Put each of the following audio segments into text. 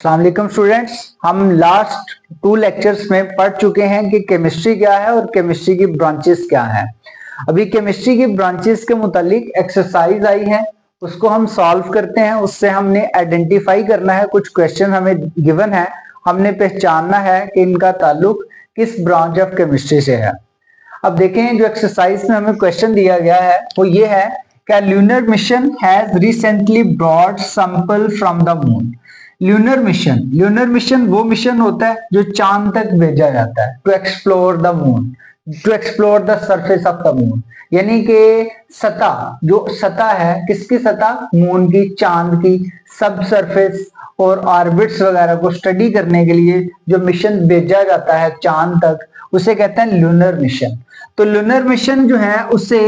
अस्सलाम वालेकुम स्टूडेंट्स, हम लास्ट 2 लेक्चर्स में पढ़ चुके हैं कि केमिस्ट्री क्या है और केमिस्ट्री की ब्रांचेस क्या हैं। अभी केमिस्ट्री की ब्रांचेस के मुतालिक एक्सरसाइज आई है, उसको हम सॉल्व करते हैं। उससे हमने आइडेंटिफाई करना है, कुछ क्वेश्चन हमें गिवन है, हमने पहचानना है कि इनका ताल्लुक किस ब्रांच ऑफ केमिस्ट्री से है। अब देखें, जो एक्सरसाइज में हमें क्वेश्चन दिया गया है वो ये है कि lunar mission has recently brought sample from the moon. Lunar mission वो मिशन होता है जो चांद तक भेजा जाता है, to explore the moon, to explore the surface of the moon. यानी कि सतह, जो सतह है, किसकी सतह? मून की, चांद की सब सरफेस और ऑर्बिट्स वगैरह को स्टडी करने के लिए जो मिशन भेजा जाता है चांद तक, उसे कहते हैं ल्यूनर मिशन। तो लूनर मिशन जो है उसे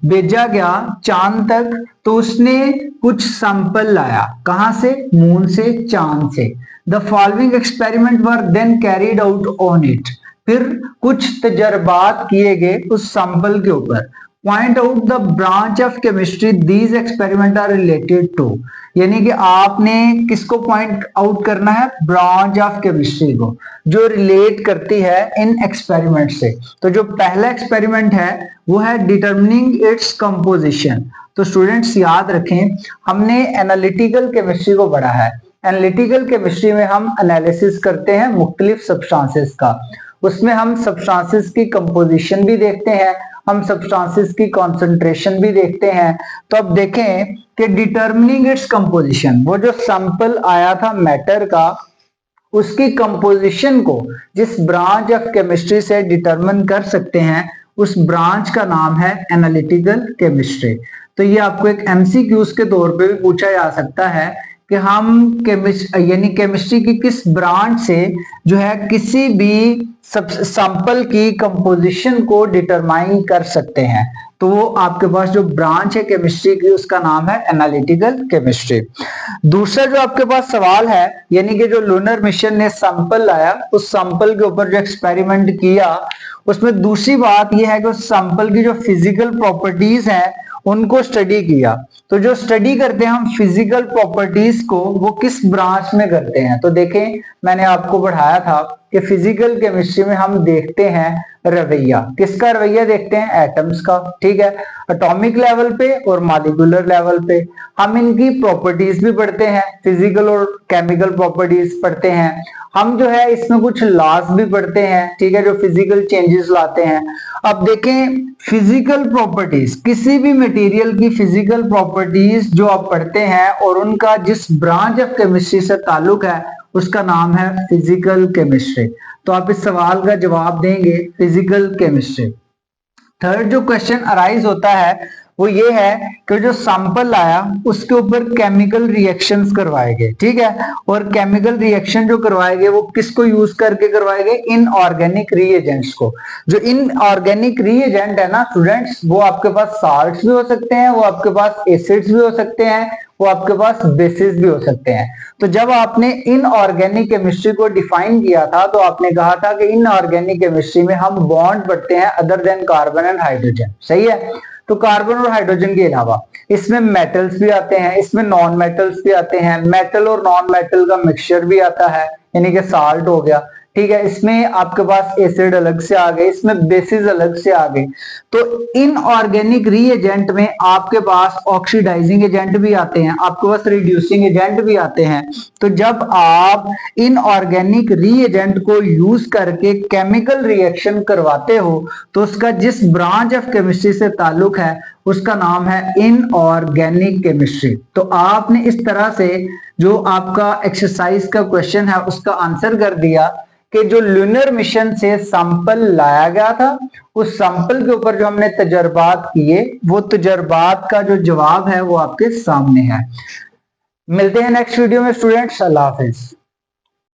भेजा गया चांद तक, तो उसने कुछ सैंपल लाया। कहां से? मून से, चांद से। The following experiment were then carried out on it. फिर कुछ तजर्बात किए गए उस सैंपल के ऊपर। Point out the branch of chemistry these experiment are related to. यानी कि आपने किसको पॉइंट आउट करना है? ब्रांच ऑफ केमिस्ट्री को, जो रिलेट करती है इन एक्सपेरिमेंट से। तो जो पहला एक्सपेरिमेंट है वो है डिटरमिनिंग इट्स कंपोजिशन। तो स्टूडेंट्स याद रखें, हमने एनालिटिकल केमिस्ट्री को पढ़ा है। एनालिटिकल केमिस्ट्री में हम एनालिसिस करते हैं मुख्तलिफ सब्सटेंसेस का। उसमें हम सब्सटेंसेस की कंपोजिशन भी देखते हैं, हम सब्सटेंसेस की कंसंट्रेशन भी देखते हैं। तो अब देखें कि डिटरमिनिंग इट्स कंपोजिशन, वो जो सैंपल आया था मैटर का, उसकी कंपोजिशन को जिस ब्रांच ऑफ केमिस्ट्री से डिटरमिन कर सकते हैं, उस ब्रांच का नाम है एनालिटिकल केमिस्ट्री। तो ये आपको एक एमसीक्यूज के तौर पे भी पूछा जा सकता है कि हम केमिस्ट्री की किस ब्रांच से जो है किसी भी सैंपल की कंपोजिशन को डिटरमाइन कर सकते हैं। तो वो आपके पास जो ब्रांच है केमिस्ट्री की, उसका नाम है एनालिटिकल केमिस्ट्री। दूसरा जो आपके पास सवाल है, यानी कि जो लूनर मिशन ने सैंपल लाया, उस सैंपल के ऊपर जो एक्सपेरिमेंट किया, उसमें दूसरी बात यह है कि उस सैंपल की जो फिजिकल प्रॉपर्टीज है उनको स्टडी किया। तो जो स्टडी करते हैं हम फिजिकल प्रॉपर्टीज को, वो किस ब्रांच में करते हैं? तो देखें, मैंने आपको पढ़ाया था कि फिजिकल केमिस्ट्री में हम देखते हैं रवैया। किसका रवैया देखते हैं? एटम्स का। ठीक है, एटॉमिक लेवल पे और मॉलिक्यूलर लेवल पे हम इनकी प्रॉपर्टीज भी पढ़ते हैं, फिजिकल और केमिकल प्रॉपर्टीज पढ़ते हैं। हम जो है इसमें कुछ लॉज भी पढ़ते हैं, ठीक है, जो फिजिकल चेंजेस लाते हैं। अब देखें, फिजिकल प्रॉपर्टीज, किसी भी मटेरियल की फिजिकल प्रॉपर्टीज जो आप पढ़ते हैं और उनका जिस ब्रांच ऑफ केमिस्ट्री से ताल्लुक है, उसका नाम है फिजिकल केमिस्ट्री। तो आप इस सवाल का जवाब देंगे फिजिकल केमिस्ट्री। थर्ड जो क्वेश्चन अराइज होता है वो ये है कि जो सैंपल आया उसके ऊपर केमिकल रिएक्शंस करवाए गए। ठीक है, और केमिकल रिएक्शन जो करवाए गए वो किसको यूज करके करवाए गए? इनऑर्गेनिक रीएजेंट्स को। जो इनऑर्गेनिक रीएजेंट है ना स्टूडेंट्स, वो आपके पास साल्ट्स भी हो सकते हैं, वो आपके पास एसिड्स भी हो सकते हैं, वो आपके पास बेसिस भी हो सकते हैं। तो जब आपने इनऑर्गेनिक केमिस्ट्री को डिफाइन किया था तो आपने कहा था कि इनऑर्गेनिक केमिस्ट्री में हम बॉन्ड पढ़ते हैं other than carbon and hydrogen. सही है, तो कार्बन और हाइड्रोजन के अलावा इसमें मेटल्स भी आते हैं, इसमें नॉन मेटल्स भी आते हैं, मेटल और नॉन मेटल का मिक्सचर भी आता है, यानी कि साल्ट हो गया। ठीक है, इसमें आपके पास एसिड अलग से आ गए, इसमें बेसिस अलग से आ गए। तो इनऑर्गेनिक रीएजेंट में आपके पास ऑक्सीडाइजिंग एजेंट भी आते हैं, आपके पास रिड्यूसिंग एजेंट भी आते हैं। तो जब आप इनऑर्गेनिक रीएजेंट को यूज करके केमिकल रिएक्शन करवाते हो तो उसका जिस ब्रांच ऑफ केमिस्ट्री से ताल्लुक है उसका नाम है इनऑर्गेनिक केमिस्ट्री। तो आपने इस तरह से जो आपका एक्सरसाइज का क्वेश्चन है उसका आंसर कर दिया कि जो लूनर मिशन से सैंपल लाया गया था, उस सैंपल के ऊपर जो हमने तजर्बात किए, वो तजर्बात का जो जवाब है वो आपके सामने है। मिलते हैं नेक्स्ट वीडियो में स्टूडेंट्स। अल्लाह हाफिज।